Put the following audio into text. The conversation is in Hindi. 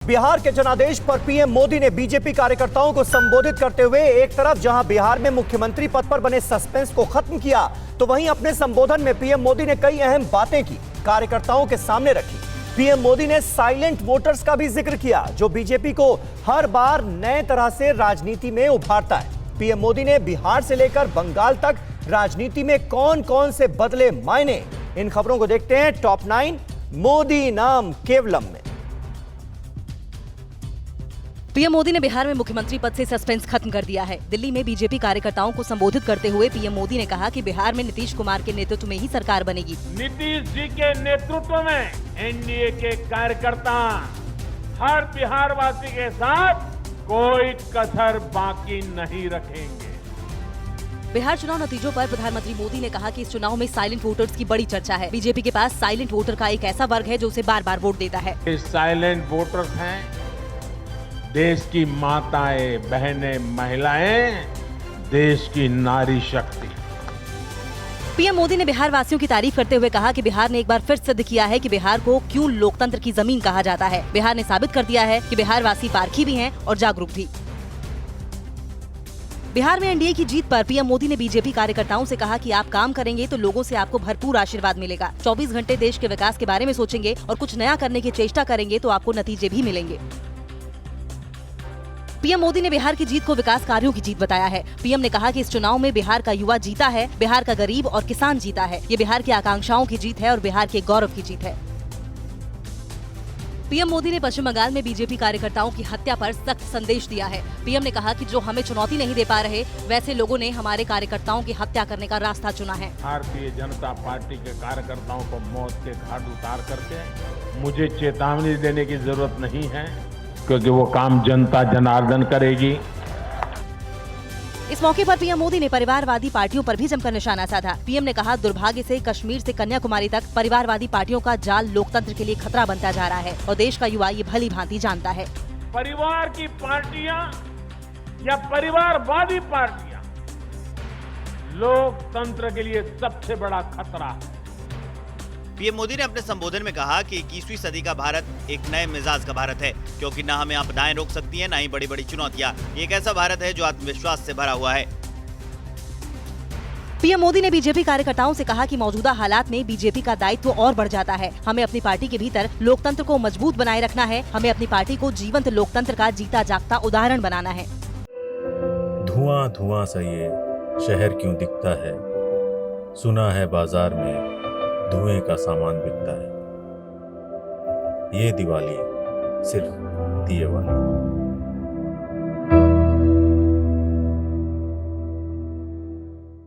बिहार के जनादेश पर पीएम मोदी ने बीजेपी कार्यकर्ताओं को संबोधित करते हुए एक तरफ जहां बिहार में मुख्यमंत्री पद पर बने सस्पेंस को खत्म किया, तो वहीं अपने संबोधन में पीएम मोदी ने कई अहम बातें की, कार्यकर्ताओं के सामने रखी। पीएम मोदी ने साइलेंट वोटर्स का भी जिक्र किया, जो बीजेपी को हर बार नए तरह से राजनीति में उभारता है। पीएम मोदी ने बिहार से लेकर बंगाल तक राजनीति में कौन कौन से बदले मायने, इन खबरों को देखते हैं टॉप 9 मोदी नाम केवलम में। पीएम मोदी ने बिहार में मुख्यमंत्री पद से सस्पेंस खत्म कर दिया है। दिल्ली में बीजेपी कार्यकर्ताओं को संबोधित करते हुए पीएम मोदी ने कहा कि बिहार में नीतीश कुमार के नेतृत्व में ही सरकार बनेगी। नीतीश जी के नेतृत्व में एनडीए के कार्यकर्ता हर बिहार वासी के साथ कोई कसर बाकी नहीं रखेंगे। बिहार चुनाव नतीजों पर प्रधानमंत्री मोदी ने कहा कि इस चुनाव में साइलेंट वोटर्स की बड़ी चर्चा है। बीजेपी के पास साइलेंट वोटर का एक ऐसा वर्ग है जो उसे बार बार वोट देता है। साइलेंट वोटर्स हैं देश की माताएं, बहनें, महिलाएं, देश की नारी शक्ति। पीएम मोदी ने बिहार वासियों की तारीफ करते हुए कहा कि बिहार ने एक बार फिर सिद्ध किया है कि बिहार को क्यों लोकतंत्र की जमीन कहा जाता है। बिहार ने साबित कर दिया है कि बिहार वासी पारखी भी हैं और जागरूक भी। बिहार में एनडीए की जीत पर पीएम मोदी ने बीजेपी कार्यकर्ताओं से कहा कि आप काम करेंगे तो लोगों से आपको भरपूर आशीर्वाद मिलेगा। 24 घंटे देश के विकास के बारे में सोचेंगे और कुछ नया करने की चेष्टा करेंगे तो आपको नतीजे भी मिलेंगे। पीएम मोदी ने बिहार की जीत को विकास कार्यों की जीत बताया है। पीएम ने कहा कि इस चुनाव में बिहार का युवा जीता है, बिहार का गरीब और किसान जीता है। ये बिहार की आकांक्षाओं की जीत है और बिहार के गौरव की जीत है। पीएम मोदी ने पश्चिम बंगाल में बीजेपी कार्यकर्ताओं की हत्या पर सख्त संदेश दिया है। पीएम ने कहा कि जो हमें चुनौती नहीं दे पा रहे, वैसे लोगों ने हमारे कार्यकर्ताओं की हत्या करने का रास्ता चुना है। भारतीय जनता पार्टी के कार्यकर्ताओं को मौत के घाट उतार करके मुझे चेतावनी देने की जरूरत नहीं है, क्योंकि वो काम जनता जनार्दन करेगी। इस मौके पर पीएम मोदी ने परिवारवादी पार्टियों पर भी जमकर निशाना साधा। पीएम ने कहा, दुर्भाग्य से कश्मीर से कन्याकुमारी तक परिवारवादी पार्टियों का जाल लोकतंत्र के लिए खतरा बनता जा रहा है और देश का युवा ये भली भांति जानता है। परिवार की पार्टियां या परिवारवादी पार्टियां लोकतंत्र के लिए सबसे बड़ा खतरा है। पीएम मोदी ने अपने संबोधन में कहा कि 21वीं सदी का भारत एक नए मिजाज का भारत है, क्योंकि न हमें आपदाएं रोक सकती हैं, न ही बड़ी बड़ी चुनौतियां। एक ऐसा भारत है जो आत्मविश्वास से भरा हुआ है। पीएम मोदी ने बीजेपी कार्यकर्ताओं से कहा कि मौजूदा हालात में बीजेपी का दायित्व और बढ़ जाता है। हमें अपनी पार्टी के भीतर लोकतंत्र को मजबूत बनाए रखना है। हमें अपनी पार्टी को जीवंत लोकतंत्र का जीता जागता उदाहरण बनाना है। धुआं धुआं सा ये शहर क्यों दिखता है, सुना है बाजार में धुएं का सामान बिकता है। ये दिवाली सिर्फ दिए वाली।